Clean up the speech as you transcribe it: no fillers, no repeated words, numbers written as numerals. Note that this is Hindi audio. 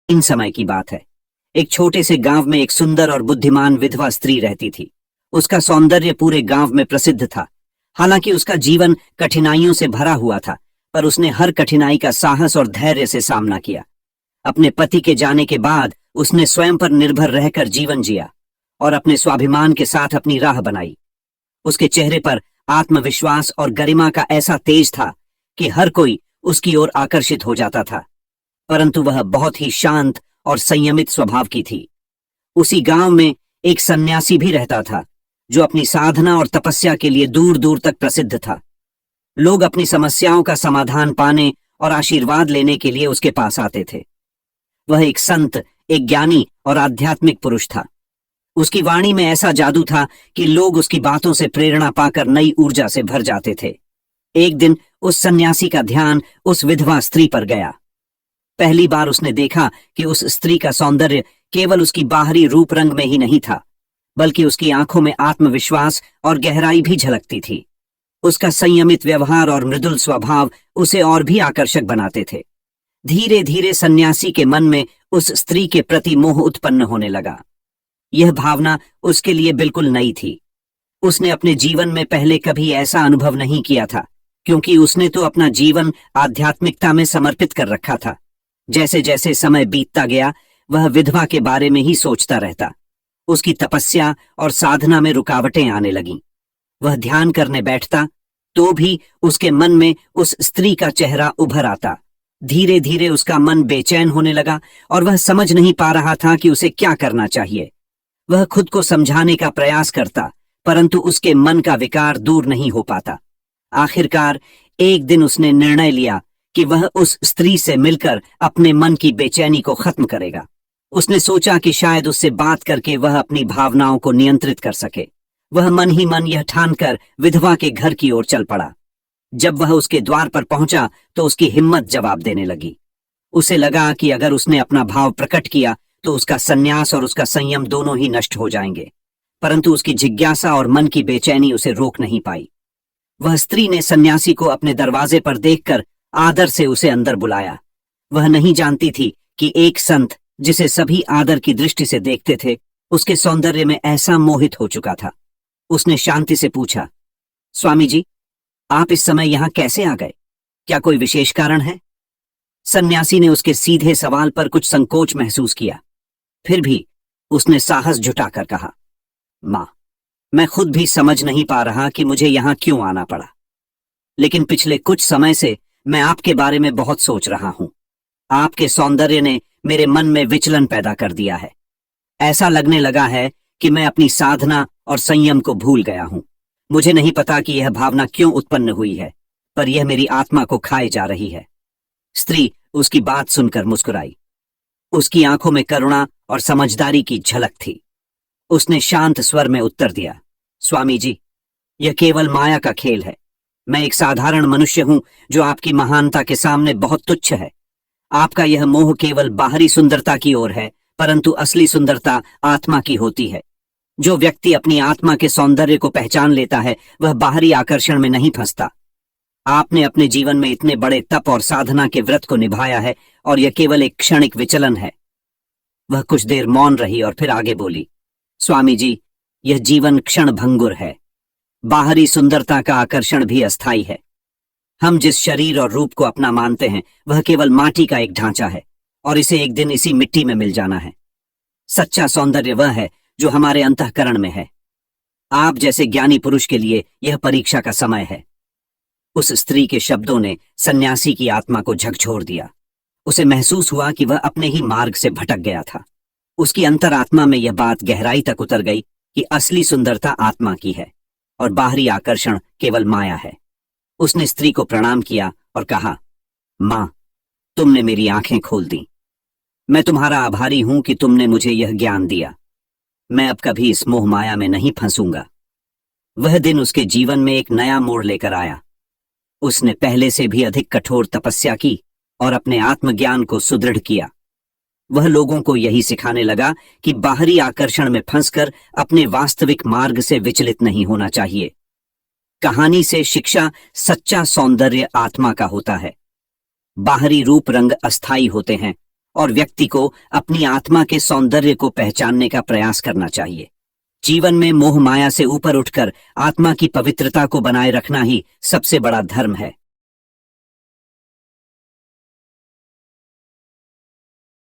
इन समय की बात है। एक छोटे से गांव में एक सुंदर और बुद्धिमान विधवा स्त्री रहती थी। उसका सौंदर्य पूरे गांव में प्रसिद्ध था। हालांकि उसका जीवन कठिनाइयों से भरा हुआ था, पर उसने हर कठिनाई का साहस और धैर्य से सामना किया। अपने पति के जाने के बाद उसने स्वयं पर निर्भर रहकर जीवन जिया और अपने स्वाभिमान के साथ अपनी राह बनाई। उसके चेहरे पर आत्मविश्वास और गरिमा का ऐसा तेज था कि हर कोई उसकी ओर आकर्षित हो जाता था। परंतु वह बहुत ही शांत और संयमित स्वभाव की थी। उसी गांव में एक सन्यासी भी रहता था, जो अपनी साधना और तपस्या के लिए दूर दूर तक प्रसिद्ध था। लोग अपनी समस्याओं का समाधान पाने और आशीर्वाद लेने के लिए उसके पास आते थे। वह एक संत, एक ज्ञानी और आध्यात्मिक पुरुष था। उसकी वाणी में ऐसा जादू था कि लोग उसकी बातों से प्रेरणा पाकर नई ऊर्जा से भर जाते थे। एक दिन उस सन्यासी का ध्यान उस विधवा स्त्री पर गया। पहली बार उसने देखा कि उस स्त्री का सौंदर्य केवल उसकी बाहरी रूप रंग में ही नहीं था, बल्कि उसकी आंखों में आत्मविश्वास और गहराई भी झलकती थी। उसका संयमित व्यवहार और मृदुल स्वभाव उसे और भी आकर्षक बनाते थे। धीरे धीरे सन्यासी के मन में उस स्त्री के प्रति मोह उत्पन्न होने लगा। यह भावना उसके लिए बिल्कुल नई थी। उसने अपने जीवन में पहले कभी ऐसा अनुभव नहीं किया था, क्योंकि उसने तो अपना जीवन आध्यात्मिकता में समर्पित कर रखा था। जैसे जैसे समय बीतता गया, वह विधवा के बारे में ही सोचता रहता। उसकी तपस्या और साधना में रुकावटें आने लगीं। वह ध्यान करने बैठता तो भी उसके मन में उस स्त्री का चेहरा उभर आता। धीरे धीरे उसका मन बेचैन होने लगा और वह समझ नहीं पा रहा था कि उसे क्या करना चाहिए। वह खुद को समझाने का प्रयास करता, परंतु उसके मन का विकार दूर नहीं हो पाता। आखिरकार एक दिन उसने निर्णय लिया कि वह उस स्त्री से मिलकर अपने मन की बेचैनी को खत्म करेगा। उसने सोचा कि शायद उससे बात करके वह अपनी भावनाओं को नियंत्रित कर सके। वह मन ही मन यह ठानकर विधवा के घर की ओर चल पड़ा। जब वह उसके द्वार पर पहुंचा तो उसकी हिम्मत जवाब देने लगी। उसे लगा कि अगर उसने अपना भाव प्रकट किया तो उसका संन्यास और उसका संयम दोनों ही नष्ट हो जाएंगे। परंतु उसकी जिज्ञासा और मन की बेचैनी उसे रोक नहीं पाई। वह स्त्री ने सन्यासी को अपने दरवाजे पर देखकर आदर से उसे अंदर बुलाया। वह नहीं जानती थी कि एक संत, जिसे सभी आदर की दृष्टि से देखते थे, उसके सौंदर्य में ऐसा मोहित हो चुका था। उसने शांति से पूछा, स्वामी जी, आप इस समय यहां कैसे आ गए? क्या कोई विशेष कारण है? सन्यासी ने उसके सीधे सवाल पर कुछ संकोच महसूस किया। फिर भी उसने साहस जुटाकर कहा, मां, मैं खुद भी समझ नहीं पा रहा कि मुझे यहां क्यों आना पड़ा, लेकिन पिछले कुछ समय से मैं आपके बारे में बहुत सोच रहा हूं। आपके सौंदर्य ने मेरे मन में विचलन पैदा कर दिया है। ऐसा लगने लगा है कि मैं अपनी साधना और संयम को भूल गया हूं। मुझे नहीं पता कि यह भावना क्यों उत्पन्न हुई है, पर यह मेरी आत्मा को खाए जा रही है। स्त्री उसकी बात सुनकर मुस्कुराई। उसकी आंखों में करुणा और समझदारी की झलक थी। उसने शांत स्वर में उत्तर दिया, स्वामी जी, यह केवल माया का खेल है। मैं एक साधारण मनुष्य हूं जो आपकी महानता के सामने बहुत तुच्छ है। आपका यह मोह केवल बाहरी सुंदरता की ओर है, परंतु असली सुंदरता आत्मा की होती है। जो व्यक्ति अपनी आत्मा के सौंदर्य को पहचान लेता है, वह बाहरी आकर्षण में नहीं फंसता। आपने अपने जीवन में इतने बड़े तप और साधना के व्रत को निभाया है, और यह केवल एक क्षणिक विचलन है। वह कुछ देर मौन रही और फिर आगे बोली, स्वामी जी, यह जीवन क्षण भंगुर है। बाहरी सुंदरता का आकर्षण भी अस्थायी है। हम जिस शरीर और रूप को अपना मानते हैं, वह केवल माटी का एक ढांचा है, और इसे एक दिन इसी मिट्टी में मिल जाना है। सच्चा सौंदर्य वह है जो हमारे अंतःकरण में है। आप जैसे ज्ञानी पुरुष के लिए यह परीक्षा का समय है। उस स्त्री के शब्दों ने सन्यासी की आत्मा को झकझोर दिया। उसे महसूस हुआ कि वह अपने ही मार्ग से भटक गया था। उसकी अंतरात्मा में यह बात गहराई तक उतर गई कि असली सुंदरता आत्मा की है और बाहरी आकर्षण केवल माया है। उसने स्त्री को प्रणाम किया और कहा, मां, तुमने मेरी आंखें खोल दी। मैं तुम्हारा आभारी हूं कि तुमने मुझे यह ज्ञान दिया। मैं अब कभी इस मोह माया में नहीं फंसूंगा। वह दिन उसके जीवन में एक नया मोड़ लेकर आया। उसने पहले से भी अधिक कठोर तपस्या की और अपने आत्मज्ञान को सुदृढ़ किया। वह लोगों को यही सिखाने लगा कि बाहरी आकर्षण में फंसकर अपने वास्तविक मार्ग से विचलित नहीं होना चाहिए। कहानी से शिक्षा, सच्चा सौंदर्य आत्मा का होता है। बाहरी रूप रंग अस्थायी होते हैं और व्यक्ति को अपनी आत्मा के सौंदर्य को पहचानने का प्रयास करना चाहिए। जीवन में मोह माया से ऊपर उठकर आत्मा की पवित्रता को बनाए रखना ही सबसे बड़ा धर्म है।